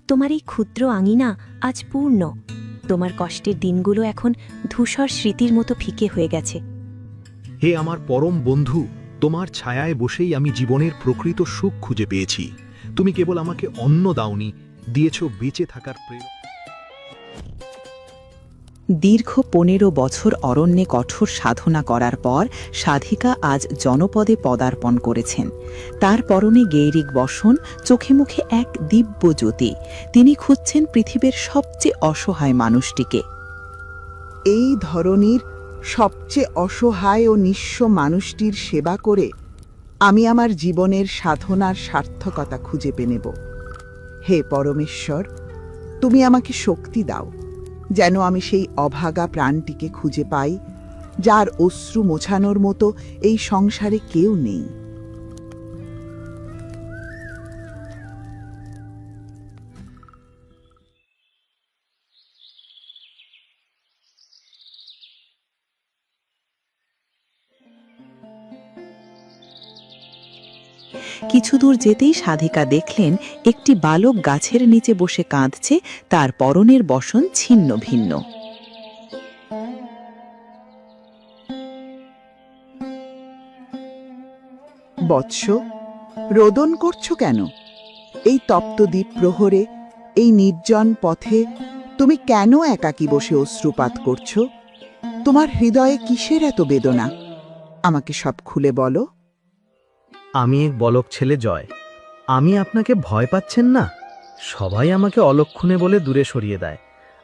তোমার এই ক্ষুদ্র আঙিনা আজ পূর্ণ। তোমার কষ্টের দিনগুলো এখন ধূসর স্মৃতির মতো ফিকে হয়ে গেছে। হে আমার পরম বন্ধু, তোমার ছায়ায় বসেই আমি জীবনের প্রকৃত সুখ খুঁজে পেয়েছি। তুমি কেবল আমাকে অন্ন দাওনি, দিয়েছ বেঁচে থাকার প্রেরণা। দীর্ঘ 15 বছর অরণ্যে কঠোর সাধনা করার পর সাধিকা আজ জনপদে পদার্পণ করেছেন। তার পরনে গেইরিক বসন, চোখে মুখে এক দিব্য জ্যোতি। তিনি খুঁজছেন পৃথিবীর সবচেয়ে অসহায় মানুষটিকে। এই ধরনের সবচেয়ে অসহায় ও নিঃস্ব মানুষটির সেবা করে আমি আমার জীবনের সাধনার সার্থকতা খুঁজে পেয়ে নেব। হে পরমেশ্বর, তুমি আমাকে শক্তি দাও, যেন আমি সেই অভাগা প্রাণটিকে খুঁজে পাই, যার অশ্রু মোছানোর মতো এই সংসারে কেউ নেই। কিছু দূর যেতেই সাধিকা দেখলেন একটি বালক গাছের নিচে বসে কাঁদছে, তার পরনের বসন ছিন্ন ভিন্ন। বৎস, রোদন করছো কেন? এই তপ্ত দ্বীপ প্রহরে, এই নির্জন পথে তুমি কেন একাকী বসে অশ্রুপাত করছো? তোমার হৃদয়ে কিসের এত বেদনা? আমাকে সব খুলে বলো। আমি এক বলক ছেলে জয়। আমি আপনাকে ভয় পাচ্ছেন না? সবাই আমাকে অলক্ষণে বলে দূরে সরিয়ে দেয়।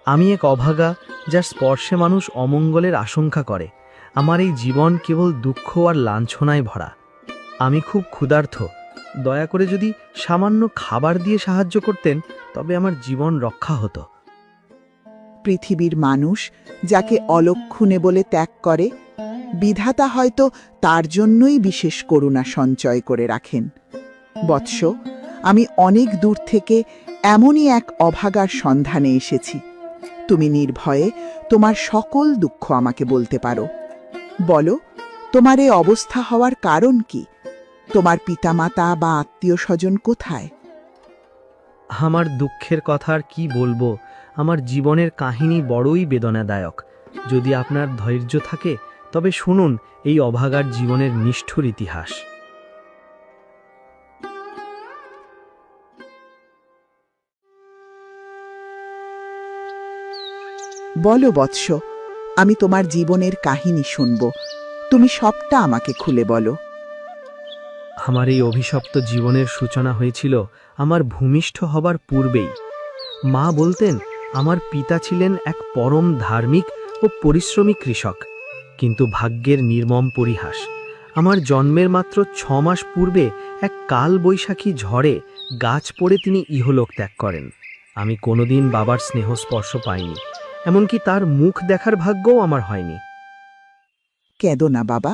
আমি এক অভাগা, যার স্পর্শে মানুষ অমঙ্গলের আশঙ্কা করে। আমার এই জীবন কেবল দুঃখ আর লাঞ্ছনায় ভরা। আমি খুব ক্ষুধার্ত। দয়া করে যদি সামান্য খাবার দিয়ে সাহায্য করতেন, তবে আমার জীবন রক্ষা হতো। পৃথিবীর মানুষ যাকে অলক্ষণে বলে ত্যাগ করে, বিধাতা হয়তো তার জন্যই বিশেষ করুণা সঞ্চয় করে রাখেন। বৎস, আমি অনেক দূর থেকে এমনই এক অভাগার সন্ধানে এসেছি। তুমি নির্ভয়ে তোমার সকল দুঃখ আমাকে বলতে পারো। বলো, তোমার এ অবস্থা হওয়ার কারণ কি? তোমার পিতামাতা বা আত্মীয় স্বজন কোথায়? আমার দুঃখের কথা আর কি বলবো। আমার জীবনের কাহিনী বড়ই বেদনাদায়ক। যদি আপনার ধৈর্য থাকে, তবে শুনুন এই অভাগার জীবনের নিষ্ঠুর ইতিহাস। বলো বৎস, আমি তোমার জীবনের কাহিনী শুনব। তুমি সবটা আমাকে খুলে বলো। আমার এই অভিশপ্ত জীবনের সূচনা হয়েছিল আমার ভূমিষ্ঠ হবার পূর্বেই। মা বলতেন আমার পিতা ছিলেন এক পরম ধার্মিক ও পরিশ্রমী কৃষক। কিন্তু ভাগ্যের নির্মম পরিহাস, আমার জন্মের মাত্র 6 মাস পূর্বে এক কাল বৈশাখী ঝড়ে গাছ পড়ে তিনি ইহলোক ত্যাগ করেন। আমি কোনোদিন বাবার স্নেহস্পর্শ পাইনি, এমনকি তার মুখ দেখার ভাগ্যও আমার হয়নি। কেঁদো না বাবা,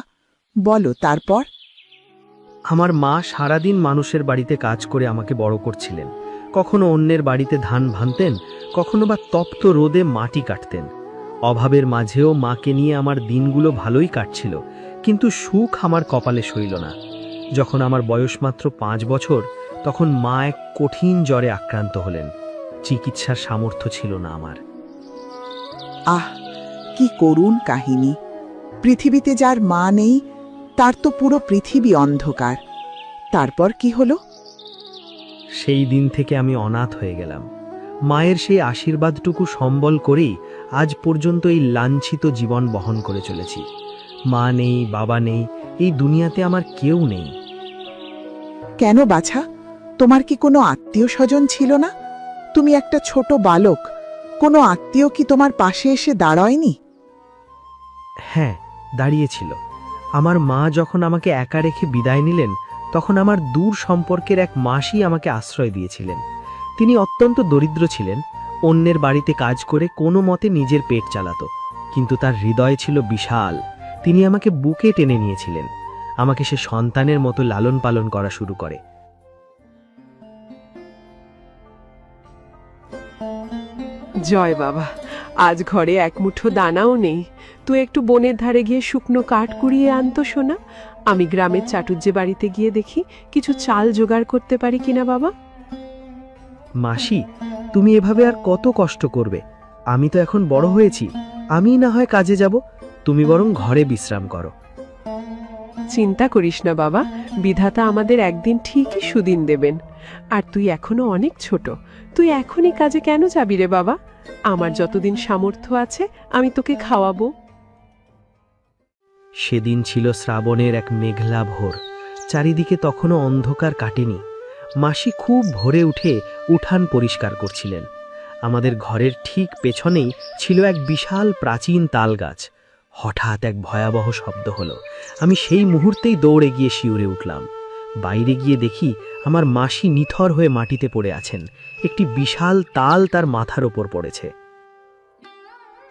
বলো তারপর। আমার মা সারাদিন মানুষের বাড়িতে কাজ করে আমাকে বড় করছিলেন। কখনো অন্যের বাড়িতে ধান ভানতেন, কখনো বা তপ্ত রোদে মাটি কাটতেন। অভাবের মাঝেও মাকে নিয়ে আমার দিনগুলো ভালোই কাটছিল, কিন্তু সুখ আমার কপালে সইল না। যখন আমার বয়স মাত্র 5 বছর, তখন মা এক কঠিন জ্বরে আক্রান্ত হলেন। চিকিৎসার সামর্থ্য ছিল না আমার। আহ, কি করুণ কাহিনী! পৃথিবীতে যার মা নেই, তার তো পুরো পৃথিবী অন্ধকার। তারপর কি হলো? সেই দিন থেকে আমি অনাথ হয়ে গেলাম। মায়ের সেই আশীর্বাদটুকু সম্বল করেই আজ পর্যন্ত এই লাঞ্ছিত জীবন বহন করে চলেছি। মা নেই, বাবা নেই, এই দুনিয়াতে আমার কেউ নেই। কেন বাছা? তোমার কি কোনো আত্মীয় স্বজন ছিল না? তুমি একটা ছোট বালক, কোনো আত্মীয় কি তোমার পাশে এসে দাঁড়ায়নি? হ্যাঁ, দাঁড়িয়েছিল। আমার মা যখন আমাকে একা রেখে বিদায় নিলেন, তখন আমার দূর সম্পর্কের এক মাসি আমাকে আশ্রয় দিয়েছিলেন। তিনি অত্যন্ত দরিদ্র ছিলেন, অন্যের বাড়িতে কাজ করে কোনো মতে নিজের পেট চালাতো, কিন্তু তার হৃদয় ছিল বিশাল। তিনি আমাকে বুকে টেনে নিয়েছিলেন, আমাকে সে সন্তানের মতো লালন পালন করা শুরু করে। জয় বাবা, আজ ঘরে এক মুঠো দানাও নেই। তুই একটু বনের ধারে গিয়ে শুকনো কাঠ কুড়িয়ে আনতো সোনা। আমি গ্রামের চাটুজ্জে বাড়িতে গিয়ে দেখি কিছু চাল জোগাড় করতে পারি কিনা বাবা। মাসি, তুমি এভাবে আর কত কষ্ট করবে? আমি তো এখন বড় হয়েছি, আমি না হয় কাজে যাব, তুমি বরং ঘরে বিশ্রাম করো। চিন্তা করিস না বাবা, বিধাতা আমাদের একদিন ঠিকই সুদিন দেবেন। আর তুই এখনো অনেক ছোট, তুই এখনই কাজে কেন যাবি রে বাবা? আমার যতদিন সামর্থ্য আছে আমি তোকে খাওয়াবো। সেদিন ছিল শ্রাবণের এক মেঘলা ভোর, চারিদিকে তখনও অন্ধকার কাটেনি। মাসি খুব ভোরে উঠে উঠান পরিষ্কার করছিলেন। আমাদের ঘরের ঠিক পেছনেই ছিল এক বিশাল প্রাচীন তাল গাছ। হঠাৎ এক ভয়াবহ শব্দ হলো। আমি সেই মুহূর্তেই দৌড়ে গিয়ে শিউরে উঠলাম। বাইরে গিয়ে দেখি আমার মাসি নিথর হয়ে মাটিতে পড়ে আছেন। একটি বিশাল তাল তার মাথার ওপর পড়েছে।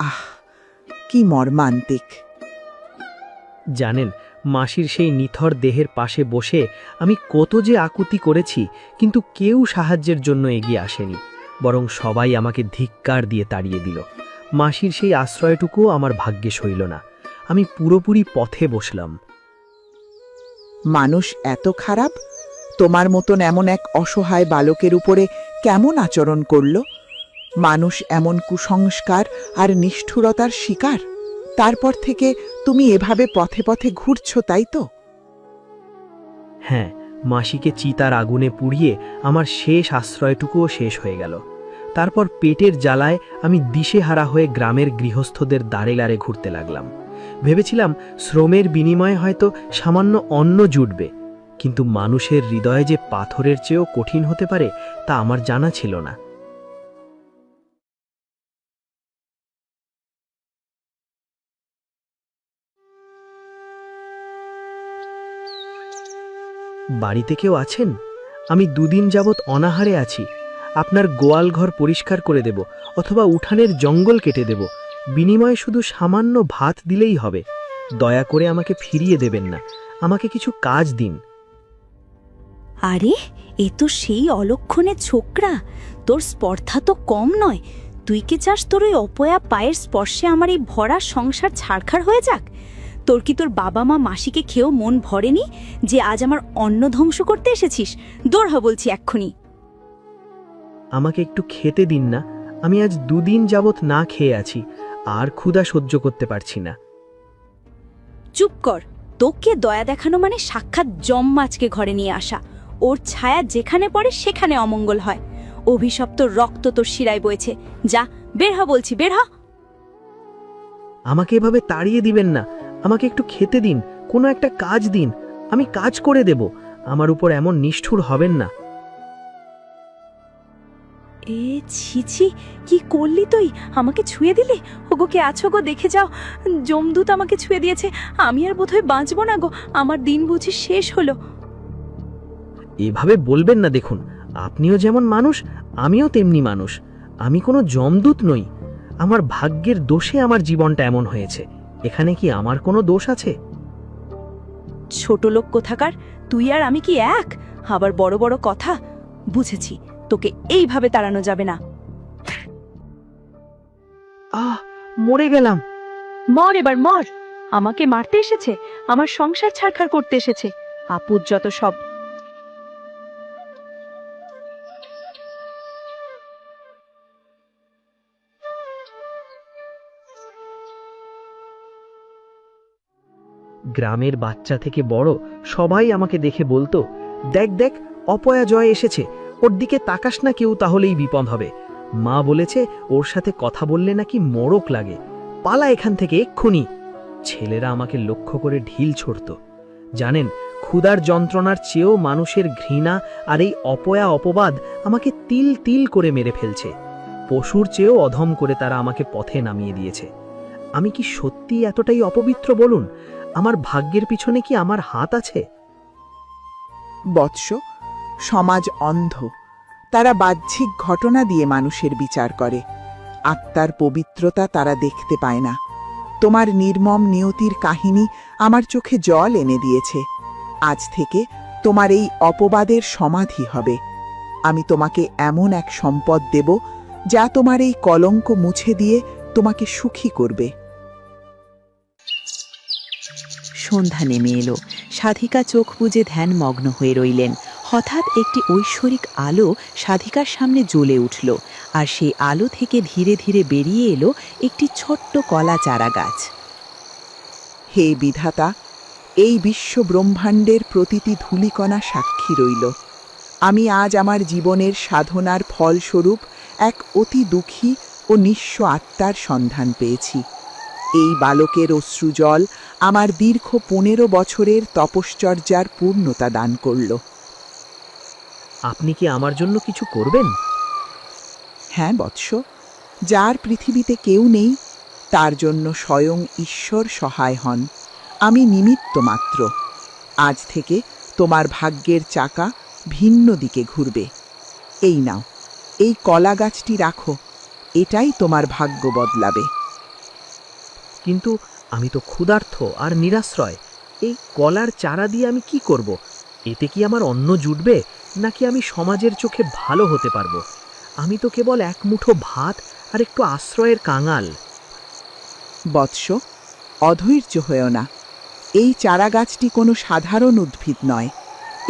আহ, কি মর্মান্তিক! জানেন, মাসির সেই নিথর দেহের পাশে বসে আমি কত যে আকুতি করেছি, কিন্তু কেউ সাহায্যের জন্য এগিয়ে আসেনি, বরং সবাই আমাকে ধিক্কার দিয়ে তাড়িয়ে দিল। মাসির সেই আশ্রয়টুকুও আমার ভাগ্যে সইল না। আমি পুরোপুরি পথে বসলাম। মানুষ এত খারাপ? তোমার মতন এমন এক অসহায় বালকের উপরে কেমন আচরণ করল? মানুষ এমন কুসংস্কার আর নিষ্ঠুরতার শিকার? তারপর থেকে তুমি এভাবে পথে পথে ঘুরছো, তাই তো? হ্যাঁ, মাসিকে চিতার আগুনে পুড়িয়ে আমার শেষ আশ্রয়টুকুও শেষ হয়ে গেল। তারপর পেটের জ্বালায় আমি দিশেহারা হয়ে গ্রামের গৃহস্থদের দাঁড়ে দাঁড়ে ঘুরতে লাগলাম। ভেবেছিলাম শ্রমের বিনিময়ে হয়তো সামান্য অন্ন জুটবে, কিন্তু মানুষের হৃদয়ে যে পাথরের চেয়েও কঠিন হতে পারে তা আমার জানা ছিল না। বাড়িতে কেউ আছেন? আমি 2 দিন যাবৎ অনাহারে আছি। আপনার গোয়াল ঘর পরিষ্কার করে দেব, অথবা উঠানের জঙ্গল কেটে দেব। বিনিময়ে শুধু সামান্য ভাত দিলেই হবে। দয়া করে আমাকে ফিরিয়ে দেবেন না, আমাকে কিছু কাজ দিন। আরে, এ তো সেই অলক্ষণের ছোকরা। তোর স্পর্ধা তো কম নয়। তুই কি চাস তোর ওই অপয়া পায়ের স্পর্শে আমার এই ভরা সংসার ছাড়খাড় হয়ে যাক? তোর কি তোর বাবা মা মাসিকে খেয়েও মন ভরেনি যে আজ আমার অন্ন ধ্বংস করতে এসেছিস? দৌড় হ বলছি এক্ষুনি। আমাকে একটু খেতে দিন না, আমি আজ 2 দিন যাবৎ না খেয়ে আছি, আর ক্ষুধা সহ্য করতে পারছি না। চুপ কর। তোকে দয়া দেখানো মানে সাক্ষাৎ জম্মাজকে ঘরে নিয়ে আসা। ওর ছায়া যেখানে পড়ে সেখানে অমঙ্গল হয়। অভিশপ্ত রক্ত তোর শিরায় বইছে। যা, বের হ বলছি, বের হ। আমাকে এভাবে তাড়িয়ে দিবেন না, আমাকে একটু খেতে দিন, কোনো একটা কাজ দিন, আমি কাজ করে দেব। আমার উপর এমন নিষ্ঠুর হবেন না। এ ছি ছি, কি করলি তুই? আমাকে ছুঁয়ে দিলি? ওগো, কে আছো গো? দেখে যাও, যমদূত আমাকে ছুঁয়ে দিয়েছে। আমি আর বোধহয় বাঁচব না গো। আমার দিন বুঝি শেষ হলো। এভাবে বলবেন না। দেখুন, আপনিও যেমন মানুষ, আমিও তেমনি মানুষ। আমি কোনো যমদূত নই। আমার ভাগ্যের দোষে আমার জীবনটা এমন হয়েছে। এখানে কি আমার কোনো দোষ আছে? ছোট লোক কোথাকার, তুই আর আমি কি এক? আবার বড় বড় কথা। বুঝেছি, তোকে এইভাবে তাড়ানো যাবে না। মরে গেলাম। মর এবার, মর। আমাকে মারতে এসেছে, আমার সংসার ছাড়খাড় করতে এসেছে। আপদ যত সব। গ্রামের বাচ্চা থেকে বড় সবাই আমাকে দেখে বলতো, দেখ দেখ, অপয়া জয় এসেছে, ওর দিকে তাকাস না কেউ, তাহলেই বিপদ হবে। মা বলেছে ওর সাথে কথা বললে নাকি মড়ক লাগে। পালা এখান থেকে এক্ষুনি। ছেলেরা আমাকে লক্ষ্য করে ঢিল ছুড়ত। জানেন, ক্ষুধার যন্ত্রণার চেয়েও মানুষের ঘৃণা আর এই অপয়া অপবাদ আমাকে তিল তিল করে মেরে ফেলছে। পশুর চেয়েও অধম করে তারা আমাকে পথে নামিয়ে দিয়েছে। আমি কি সত্যি এতটাই অপবিত্র বলুন? আমার ভাগ্যের পিছনে কি আমার হাত আছে? বৎস, সমাজ অন্ধ। তারা বাহ্যিক ঘটনা দিয়ে মানুষের বিচার করে। আত্মার পবিত্রতা তারা দেখতে পায় না। তোমার নির্মম নিয়তির কাহিনী আমার চোখে জল এনে দিয়েছে। আজ থেকে তোমার এই অপবাদের সমাধি হবে। আমি তোমাকে এমন এক সম্পদ দেব যা তোমার এই কলঙ্ক মুছে দিয়ে তোমাকে সুখী করবে। সন্ধ্যা নেমে এলো। সাধিকা চোখ বুজে ধ্যানমগ্ন হয়ে রইলেন। হঠাৎ একটি ঐশ্বরিক আলো সাধিকার সামনে জ্বলে উঠল আর সেই আলো থেকে ধীরে ধীরে বেরিয়ে এলো একটি ছোট্ট কলা চারা গাছ। হে বিধাতা, এই বিশ্ব ব্রহ্মাণ্ডের প্রতিটি ধূলিকণা সাক্ষী রইল। আমি আজ আমার জীবনের সাধনার ফলস্বরূপ এক অতি দুঃখী ও নিঃস্ব আত্মার সন্ধান পেয়েছি। এই বালকের অশ্রুজল আমার দীর্ঘ 15 বছরের তপশ্চর্যার পূর্ণতা দান করল। আপনি কি আমার জন্য কিছু করবেন? হ্যাঁ বৎস, যার পৃথিবীতে কেউ নেই তার জন্য স্বয়ং ঈশ্বর সহায় হন। আমি নিমিত্ত মাত্র। আজ থেকে তোমার ভাগ্যের চাকা ভিন্ন দিকে ঘুরবে। এই নাও, এই কলা গাছটি রাখো, এটাই তোমার ভাগ্য বদলাবে। কিন্তু আমি তো ক্ষুধার্ত আর নিরাশ্রয়। এই কলার চারা দিয়ে আমি কি করব? এতে কি আমার অন্ন জুটবে, নাকি আমি সমাজের চোখে ভালো হতে পারবো? আমি তো কেবল এক মুঠো ভাত আর একটু আশ্রয়ের কাঙাল। বৎস, অধৈর্য হয়েও না। এই চারা গাছটি কোনো সাধারণ উদ্ভিদ নয়।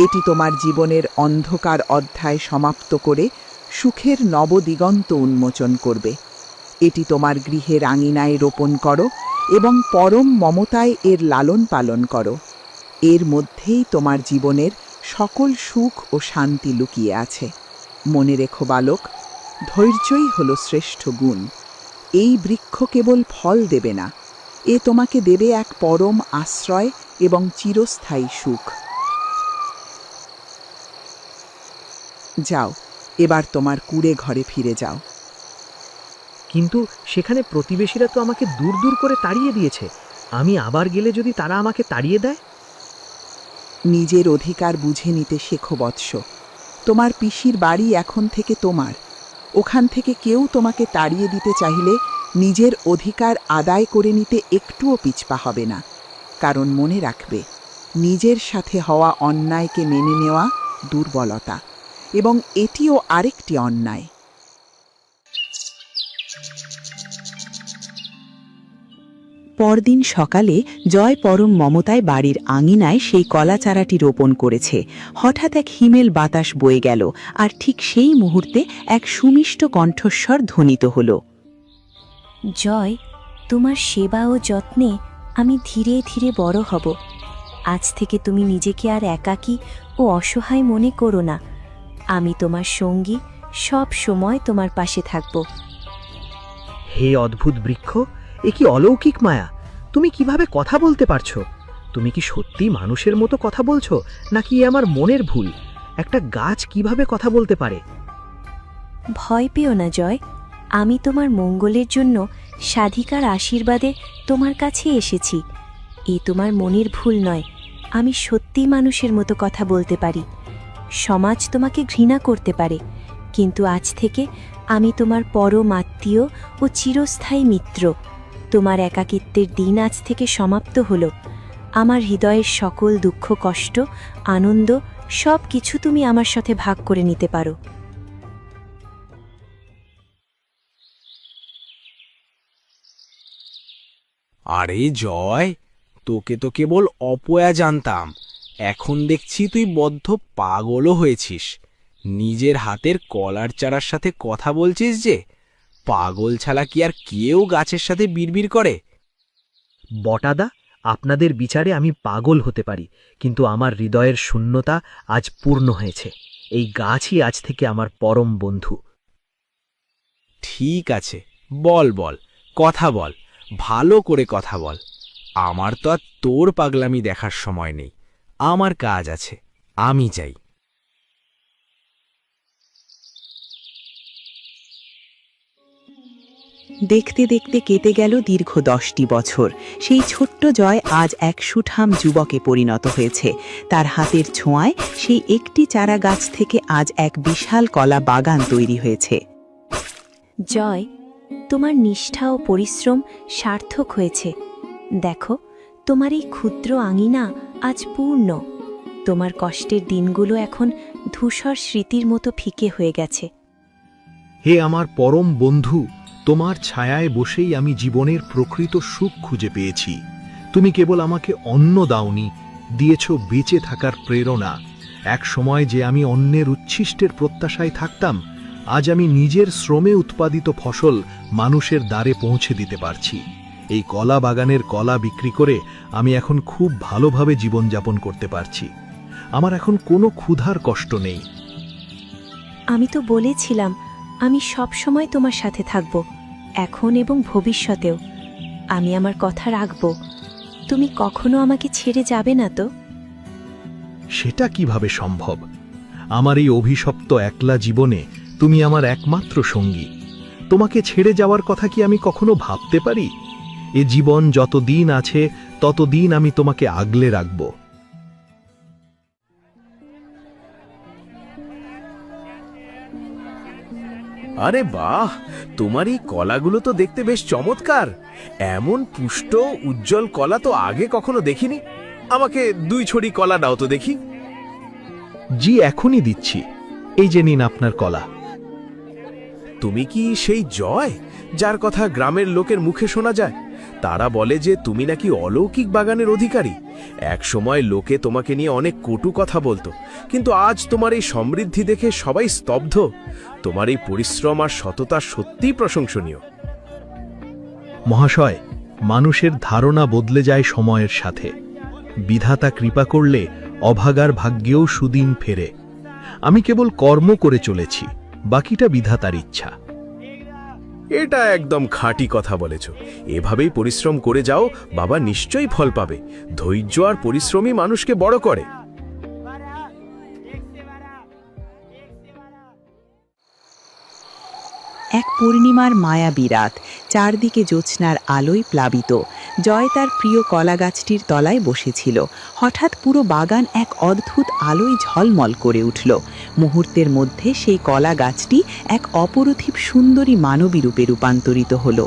এটি তোমার জীবনের অন্ধকার অধ্যায় সমাপ্ত করে সুখের নবদিগন্ত উন্মোচন করবে। এটি তোমার গৃহের আঙিনায় রোপণ করো এবং পরম মমতায় এর লালন পালন করো। এর মধ্যেই তোমার জীবনের সকল সুখ ও শান্তি লুকিয়ে আছে। মনে রেখো বালক, ধৈর্যই হলো শ্রেষ্ঠ গুণ। এই বৃক্ষ কেবল ফল দেবে না, এ তোমাকে দেবে এক পরম আশ্রয় এবং চিরস্থায়ী সুখ। যাও, এবার তোমার কুঁড়ে ঘরে ফিরে যাও। কিন্তু সেখানে প্রতিবেশীরা তো আমাকে দূর দূর করে তাড়িয়ে দিয়েছে। আমি আবার গেলে যদি তারা আমাকে তাড়িয়ে দেয়? নিজের অধিকার বুঝে নিতে শেখো বৎস। তোমার পিসির বাড়ি এখন থেকে তোমার। ওখান থেকে কেউ তোমাকে তাড়িয়ে দিতে চাইলে নিজের অধিকার আদায় করে নিতে একটুও পিছপা হবে না। কারণ মনে রাখবে, নিজের সাথে হওয়া অন্যায়কে মেনে নেওয়া দুর্বলতা, এবং এটিও আরেকটি অন্যায়। পরদিন সকালে জয় পরম মমতায় বাড়ির আঙিনায় সেই কলা চারাটি রোপণ করেছে। হঠাৎ এক হিমেল বাতাস বয়ে গেল, আর ঠিক সেই মুহূর্তে এক সুমিষ্ট কণ্ঠস্বর ধ্বনিত হল। জয়, তোমার সেবা ও যত্নে আমি ধীরে ধীরে বড় হব। আজ থেকে তুমি নিজেকে আর একাকী ও অসহায় মনে করো না। আমি তোমার সঙ্গী, সব সময় তোমার পাশে থাকব। হে অদ্ভুত বৃক্ষ, এ কি অলৌকিক মায়া! তুমি কিভাবে কথা বলতে পারছো? তুমি কি সত্যি মানুষের মতো কথা বলছো, নাকি এ আমার মনের ভুল? একটা গাছ কিভাবে কথা বলতে পারে? ভয় পেও না জয়, আমি তোমার মঙ্গলের জন্য সাধিকার আশীর্বাদে তোমার কাছে এসেছি। এ তোমার মনের ভুল নয়, আমি সত্যি মানুষের মতো কথা বলতে পারি। সমাজ তোমাকে ঘৃণা করতে পারে, কিন্তু আজ থেকে আমি তোমার পরম আত্মীয় ও চিরস্থায়ী মিত্র। তোমার একাকিত্বের দিন আজ থেকে সমাপ্ত হলো। আমার হৃদয়ের সকল দুঃখ, কষ্ট, আনন্দ সব কিছু তুমি আমার সাথে ভাগ করে নিতে পারো। আরে জয়, তোকে তো কেবল অপয়া জানতাম, এখন দেখছি তুই বদ্ধ পাগলও হয়েছিস। নিজের হাতের কলার চারার সাথে কথা বলছিস যে? পাগল ছাড়া কি আর কেউ গাছের সাথে বিড়বিড় করে? বটাদা, আপনাদের বিচারে আমি পাগল হতে পারি, কিন্তু আমার হৃদয়ের শূন্যতা আজ পূর্ণ হয়েছে। এই গাছই আজ থেকে আমার পরম বন্ধু। ঠিক আছে, বল বল, কথা বল, ভালো করে কথা বল। আমার তো আর তোর পাগলামি দেখার সময় নেই। আমার কাজ আছে, আমি যাই। দেখতে দেখতে কেটে গেল দীর্ঘ 10টি বছর। সেই ছোট্ট জয় আজ এক সুঠাম যুবকে পরিণত হয়েছে। তার হাতের ছোঁয়ায় সেই একটি চারা গাছ থেকে আজ এক বিশাল কলা বাগান তৈরি হয়েছে। জয়, তোমার নিষ্ঠা ও পরিশ্রম সার্থক হয়েছে। দেখো, তোমার এই ক্ষুদ্র আঙিনা আজ পূর্ণ। তোমার কষ্টের দিনগুলো এখন ধূসর স্মৃতির মতো ফিকে হয়ে গেছে। হে আমার পরম বন্ধু, তোমার ছায়ায় বসেই আমি জীবনের প্রকৃত সুখ খুঁজে পেয়েছি। তুমি কেবল আমাকে অন্ন দাওনি, দিয়েছ বেঁচে থাকার প্রেরণা। এক সময় যে আমি অন্যের উচ্ছিষ্টের প্রত্যাশায় থাকতাম, আজ আমি নিজের শ্রমে উৎপাদিত ফসল মানুষের দ্বারে পৌঁছে দিতে পারছি। এই কলা বাগানের কলা বিক্রি করে আমি এখন খুব ভালোভাবে জীবনযাপন করতে পারছি। আমার এখন কোনো ক্ষুধার কষ্ট নেই। আমি তো বলেছিলাম আমি সব সময় তোমার সাথে থাকব, এখন এবং ভবিষ্যতেও। আমি আমার কথা রাখব। তুমি কখনো আমাকে ছেড়ে যাবে না তো? সেটা কিভাবে সম্ভব? আমার এই অভিশপ্ত একলা জীবনে তুমি আমার একমাত্র সঙ্গী। তোমাকে ছেড়ে যাওয়ার কথা কি আমি কখনো ভাবতে পারি? এ জীবন যতদিন আছে ততদিন আমি তোমাকে আগলে রাখব। আরে বাহ, তোমার এই কলাগুলো তো দেখতে বেশ চমৎকার। এমন পুষ্ট উজ্জ্বল কলা তো আগে কখনো দেখিনি। আমাকে 2 ছড়ি কলা দাও তো দেখি। জি, এখনই দিচ্ছি। এই যে নিন আপনার কলা। তুমি কি সেই জয় যার কথা গ্রামের লোকের মুখে শোনা যায়? তারা বলে যে তুমি নাকি অলৌকিক বাগানের অধিকারী। এক সময় লোকে তোমাকে নিয়ে অনেক কটু কথা বলতো, কিন্তু আজ তোমার এই সমৃদ্ধি দেখে সবাই স্তব্ধ। তোমার এই পরিশ্রম আর সততা সত্যিই প্রশংসনীয়। মহাশয়, মানুষের ধারণা বদলে যায় সময়ের সাথে। বিধাতা কৃপা করলে অভাগার ভাগ্যেও সুদিন ফেরে। আমি কেবল কর্ম করে চলেছি, বাকিটা বিধাতার ইচ্ছা। এটা একদম খাঁটি কথা বলেছ। এভাবেই পরিশ্রম করে যাও, বাবা নিশ্চয়ই ফল পাবে। ধৈর্য আর পরিশ্রমই মানুষকে বড় করে। এক পূর্ণিমার মায়াবী রাত, চারদিকে জ্যোৎস্নার আলোয় প্লাবিত। জয় তার প্রিয় কলা গাছটির তলায় বসেছিল। হঠাৎ পুরো বাগান এক অদ্ভুত আলোয় ঝলমল করে উঠল। মুহূর্তের মধ্যে সেই কলা গাছটি এক অপরূপ সুন্দরী মানবী রূপে রূপান্তরিত হল।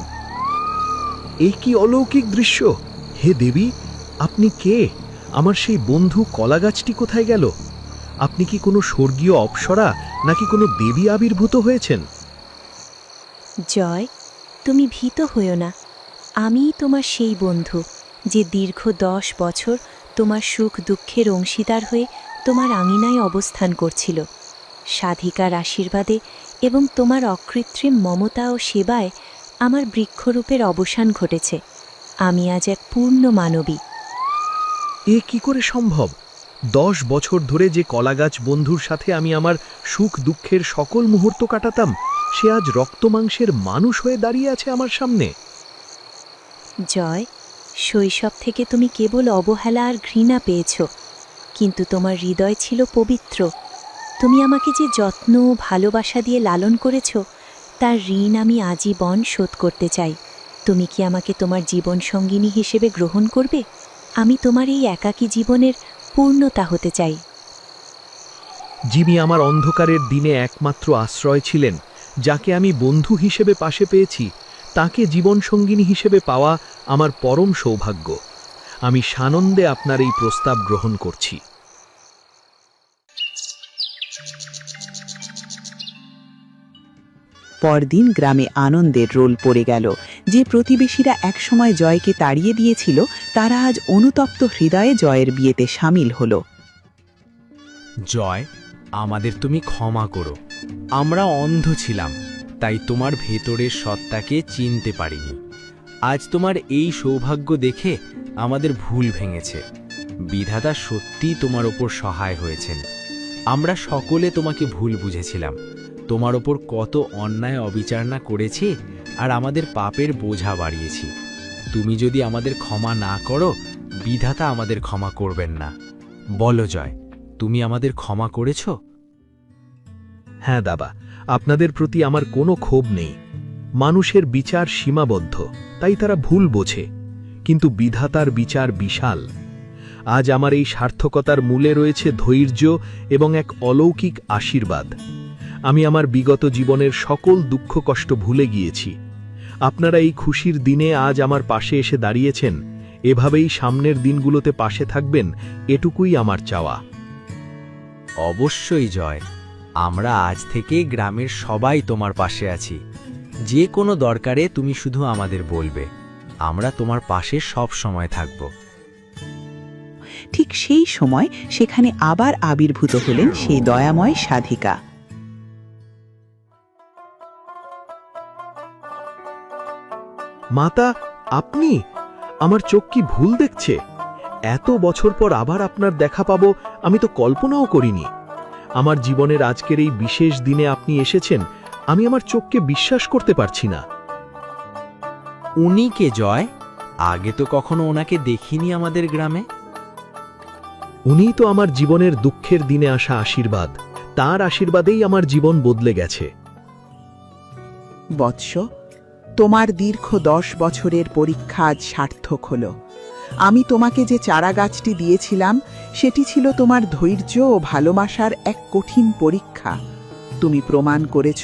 এই কি অলৌকিক দৃশ্য! হে দেবী, আপনি কে? আমার সেই বন্ধু কলা গাছটি কোথায় গেল? আপনি কি কোনো স্বর্গীয় অপ্সরা নাকি কোনো দেবী আবির্ভূত হয়েছেন? জয়, তুমি ভীত হইও না। আমিই তোমার সেই বন্ধু যে দীর্ঘ 10 বছর তোমার সুখ দুঃখের অংশীদার হয়ে তোমার আঙিনায় অবস্থান করছিল। সাধিকার আশীর্বাদে এবং তোমার অকৃত্রিম মমতা ও সেবায় আমার বৃক্ষরূপের অবসান ঘটেছে। আমি আজ এক পূর্ণ মানবী। এ কি করে সম্ভব? 10 বছর ধরে যে কলাগাছ বন্ধুর সাথে আমি আমার সুখ দুঃখের সকল মুহূর্ত কাটাতাম, সে আজ রক্তমাংসের মানুষ হয়ে দাঁড়িয়ে আছে আমার সামনে। জয়, শৈশব থেকে তুমি কেবল অবহেলা আর ঘৃণা পেয়েছ, কিন্তু তোমার হৃদয় ছিল পবিত্র। তুমি আমাকে যে যত্ন ও ভালোবাসা দিয়ে লালন করেছ, তার ঋণ আমি আজীবন শোধ করতে চাই। তুমি কি আমাকে তোমার জীবনসঙ্গিনী হিসেবে গ্রহণ করবে? আমি তোমার এই একাকী জীবনের পূর্ণতা হতে চাই। যিনি আমার অন্ধকারের দিনে একমাত্র আশ্রয় ছিলেন, যাকে আমি বন্ধু হিসেবে পাশে পেয়েছি, তাকে জীবনসঙ্গিনী হিসেবে পাওয়া আমার পরম সৌভাগ্য। আমি সানন্দে আপনার এই প্রস্তাব গ্রহণ করছি। পরদিন গ্রামে আনন্দের রোল পড়ে গেল। যে প্রতিবেশীরা একসময় জয়কে তাড়িয়ে দিয়েছিল, তারা আজ অনুতপ্ত হৃদয়ে জয়ের বিয়েতে সামিল হল। জয়, আমাদের তুমি ক্ষমা করো। আমরা অন্ধ ছিলাম, তাই তোমার ভেতরের সত্তাকে চিনতে পারিনি। আজ তোমার এই সৌভাগ্য দেখে আমাদের ভুল ভেঙেছে। বিধাতা সত্যিই তোমার ওপর সহায় হয়েছেন। আমরা সকলে তোমাকে ভুল বুঝেছিলাম। তোমার ওপর কত অন্যায় অবিচারণা করেছি আর আমাদের পাপের বোঝা বাড়িয়েছি। তুমি যদি আমাদের ক্ষমা না করো, বিধাতা আমাদের ক্ষমা করবেন না। বলো জয়, তুমি আমাদের ক্ষমা করেছ? হ্যাঁ দাদা, আপনাদের প্রতি আমার কোনো ক্ষোভ নেই। মানুষের বিচার সীমাবদ্ধ, তাই তারা ভুল বোঝে, কিন্তু বিধাতার বিচার বিশাল। আজ আমার এই সার্থকতার মূলে রয়েছে ধৈর্য এবং এক অলৌকিক আশীর্বাদ। আমি আমার বিগত জীবনের সকল দুঃখ কষ্ট ভুলে গিয়েছি। আপনারা এই খুশির দিনে আজ আমার পাশে এসে দাঁড়িয়েছেন। এভাবেই সামনের দিনগুলোতে পাশে থাকবেন, এটুকুই আমার চাওয়া। অবশ্যই জয়, আমরা আজ থেকে গ্রামের সবাই তোমার পাশে আছি। যে কোনো দরকারে তুমি শুধু আমাদের বলবে, আমরা তোমার পাশে সব সময় থাকব। ঠিক সেই সময় সেখানে আবার আবির্ভূত হলেন সেই দয়াময় সাধিকা। মাতা, আপনি? আমার চোখ কি ভুল দেখছে? এত বছর পর আবার আপনার দেখা পাবো আমি তো কল্পনাও করিনি। আমার জীবনের আজকের এই বিশেষ দিনে আপনি এসেছেন, আমি আমার চোখকে বিশ্বাস করতে পারছি না। উনি কে জয়? আগে তো কখনো ওনাকে দেখিনি আমাদের গ্রামে। উনিই তো আমার জীবনের দুঃখের দিনে আসা আশীর্বাদ। তার আশীর্বাদেই আমার জীবন বদলে গেছে। বৎস, তোমার দীর্ঘ 10 বছরের পরীক্ষা আজ সার্থক হল। আমি তোমাকে যে চারাগাছটি দিয়েছিলাম সেটি ছিল তোমার ধৈর্য ও ভালোবাসার এক কঠিন পরীক্ষা। তুমি প্রমাণ করেছ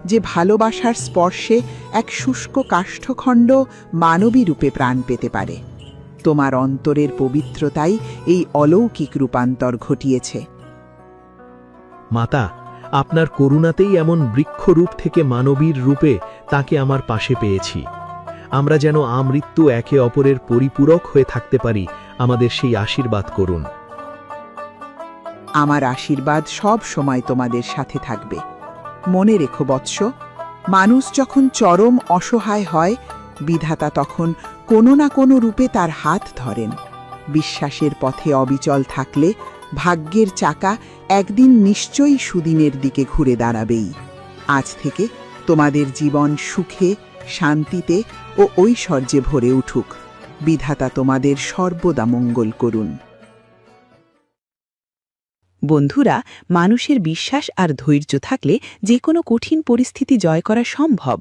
যে ভালোবাসার স্পর্শে এক শুষ্ক কাষ্ঠখণ্ড মানবী রূপে প্রাণ পেতে পারে। তোমার অন্তরের পবিত্রতাই এই অলৌকিক রূপান্তর ঘটিয়েছে। মাতা, আপনার করুণাতেই এমন বৃক্ষরূপ থেকে মানবীর রূপে তাকে আমার পাশে পেয়েছি। আমরা যেন আমৃত্যু একে অপরের পরিপূরক হয়ে থাকতে পারি, আমাদের সেই আশীর্বাদ করুন। আমার আশীর্বাদ সব সময় তোমাদের সাথে থাকবে। মনে রেখো বৎস, মানুষ যখন চরম অসহায় হয়, বিধাতা তখন কোনো না কোনো রূপে তার হাত ধরেন। বিশ্বাসের পথে অবিচল থাকলে ভাগ্যের চাকা একদিন নিশ্চয়ই সুদিনের দিকে ঘুরে দাঁড়াবেই। আজ থেকে তোমাদের জীবন সুখে, শান্তিতে ও ঐশ্বর্যে ভরে উঠুক। বিধাতা তোমাদের সর্বদা মঙ্গল করুন। বন্ধুরা, মানুষের বিশ্বাস আর ধৈর্য থাকলে যে কোনো কঠিন পরিস্থিতি জয় করা সম্ভব।